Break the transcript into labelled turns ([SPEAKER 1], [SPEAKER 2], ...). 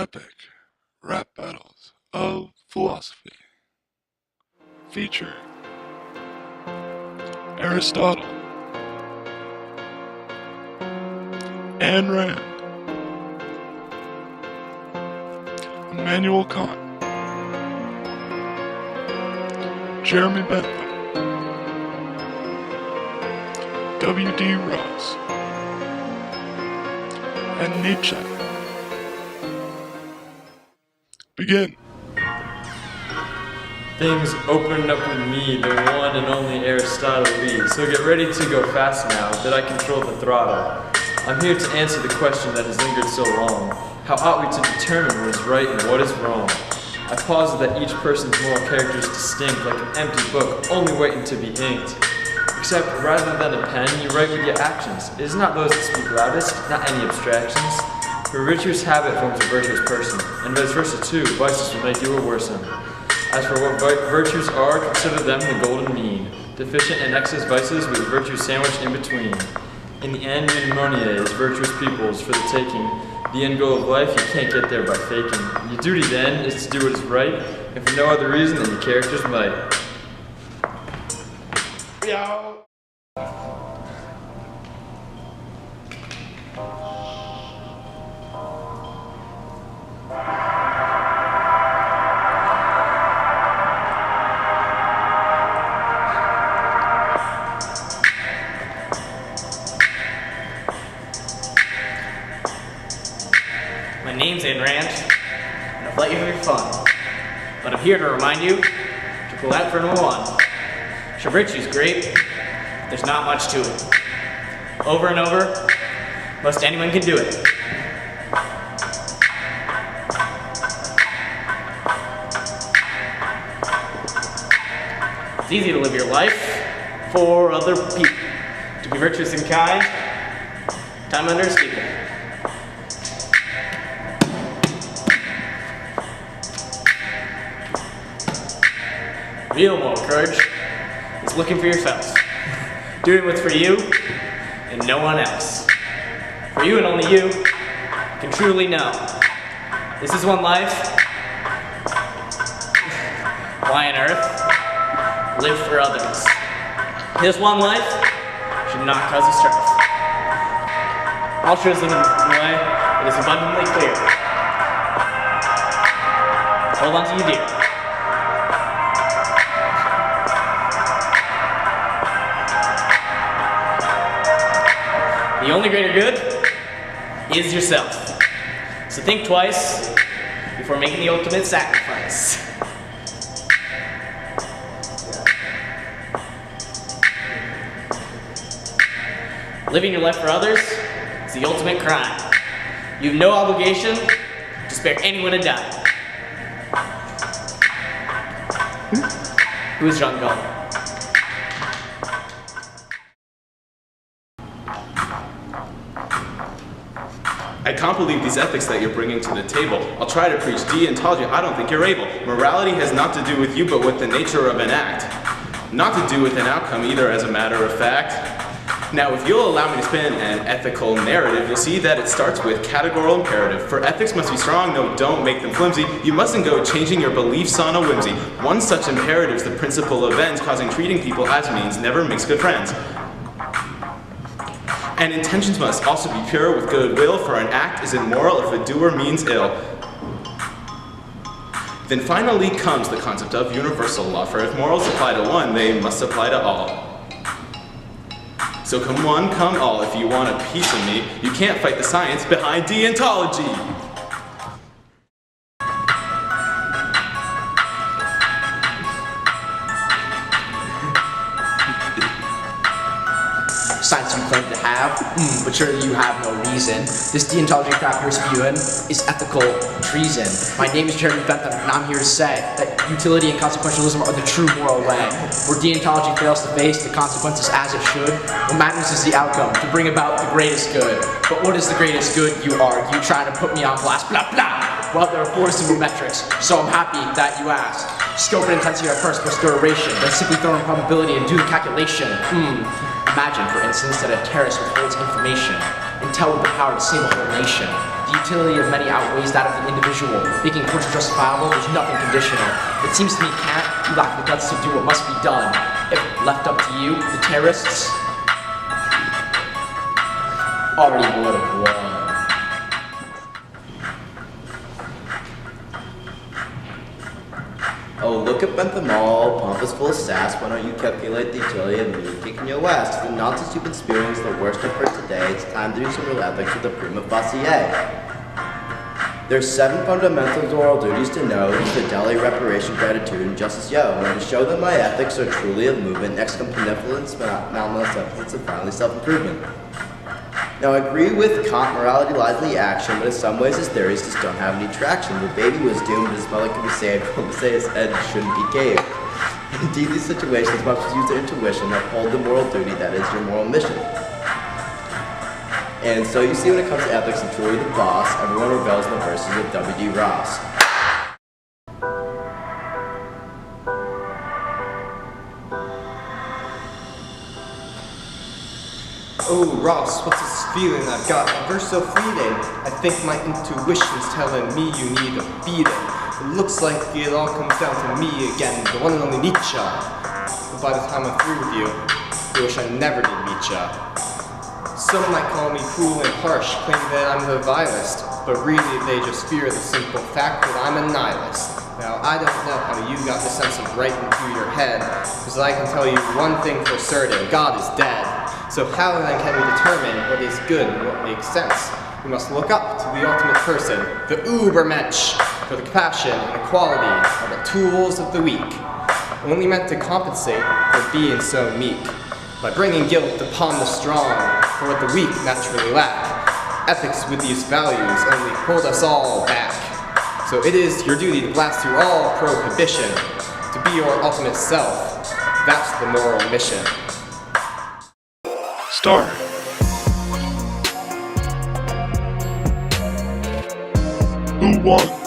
[SPEAKER 1] Epic rap battles of philosophy featuring Aristotle, Ayn Rand, Immanuel Kant, Jeremy Bentham, W.D. Ross, and Nietzsche. Begin.
[SPEAKER 2] Things opened up with me, the one and only Aristotle Lee. So get ready to go fast now that I control the throttle. I'm here to answer the question that has lingered so long. How ought we to determine what is right and what is wrong? I posit that each person's moral character is distinct, like an empty book, only waiting to be inked. Except rather than a pen, you write with your actions. It is not those that speak loudest, not any abstractions. For a virtuous habit forms a virtuous person, and vice versa too, vices will make you a worse one. As for what virtues are, consider them the golden mean, deficient in excess vices with virtue sandwiched in between. In the end, pneumonia is virtuous peoples for the taking. The end goal of life, you can't get there by faking. Your duty then is to do what is right, and for no other reason than your character's might.
[SPEAKER 1] Yo.
[SPEAKER 3] My name's Ayn Rand, and I've let you have your fun. But I'm here to remind you to pull out for number one. Sure, virtue's great, there's not much to it. Over and over, most anyone can do it. It's easy to live your life for other people. To be virtuous and kind, time under a steeple. Real moral courage is looking for yourself, doing what's for you and no one else. For you and only you can truly know. This is one life. Why on earth live for others? This one life should not cause you strife. Altruism in a way that is abundantly clear. Hold on to you dear. The only greater good is yourself. So think twice before making the ultimate sacrifice. Living your life for others is the ultimate crime. You have no obligation to spare anyone a dime. Who is John Galt?
[SPEAKER 4] I can't believe these ethics that you're bringing to the table. I'll try to preach deontology, I don't think you're able. Morality has not to do with you, but with the nature of an act. Not to do with an outcome either, as a matter of fact. Now, if you'll allow me to spin an ethical narrative, you'll see that it starts with categorical imperative. For ethics must be strong, no, don't make them flimsy. You mustn't go changing your beliefs on a whimsy. One such imperative is the principle of ends, causing treating people as means never makes good friends. And intentions must also be pure with goodwill, for an act is immoral if a doer means ill. Then finally comes the concept of universal law, for if morals apply to one, they must apply to all. So come one, come all, if you want a piece of me, you can't fight the science behind deontology.
[SPEAKER 5] Science you claim to have, but surely you have no reason. This deontology crap you're spewing is ethical treason. My name is Jeremy Bentham, and I'm here to say that utility and consequentialism are the true moral way. Where deontology fails to face the consequences as it should, what matters is the outcome, to bring about the greatest good. But what is the greatest good, you argue, trying to put me on blast, blah blah. Well, there are 4 simple metrics, so I'm happy that you asked. Scope and intensity are first plus duration, then simply throw in probability and do the calculation. Imagine, for instance, that a terrorist withholds information and tell with the power to save a whole nation. the utility of many outweighs that of the individual. Making torture justifiable, there's nothing conditional. It seems to me, Kant, you lack the guts to do what must be done. If left up to you, the terrorists already would have won.
[SPEAKER 6] Oh, look at Bentham all, pompous full of sass. Why don't you calculate the utility of me kicking your ass? The nonsense you've been spewing is the worst I've heard today. It's time to do some real ethics with the prima facie. There's 7 fundamental moral duties to know: fidelity, reparation, gratitude, and justice. And to show that my ethics are truly of movement, next come benevolence, malevolence, and finally self-improvement. Now, I agree with Kant, morality lies in the action, but in some ways his theories just don't have any traction. The baby was doomed, but his mother could be saved. But say his head shouldn't be caved. Indeed, these situations must use their intuition and uphold the moral duty that is your moral mission. And so you see, when it comes to ethics and truly the boss, everyone rebels in the verses of W.D. Ross.
[SPEAKER 7] Oh, Ross, what's this feeling I've got? A verse so fleeting. I think my intuition's telling me you need a beating. It looks like it all comes down to me again, the one and only Nietzsche. But by the time I'm through with you, I wish I never did meet ya. Some might call me cruel and harsh, claim that I'm the vilest, but really they just fear the simple fact that I'm a nihilist. Now, I don't know how you got the sense of right into your head, because I can tell you one thing for certain: God is dead. So how then can we determine what is good and what makes sense? We must look up to the ultimate person, the Ubermensch, for the compassion and equality are the tools of the weak, only meant to compensate for being so meek. By bringing guilt upon the strong for what the weak naturally lack, ethics with these values only hold us all back. So it is your duty to blast through all prohibition, to be your ultimate self. That's the moral mission.
[SPEAKER 1] Star. Who won?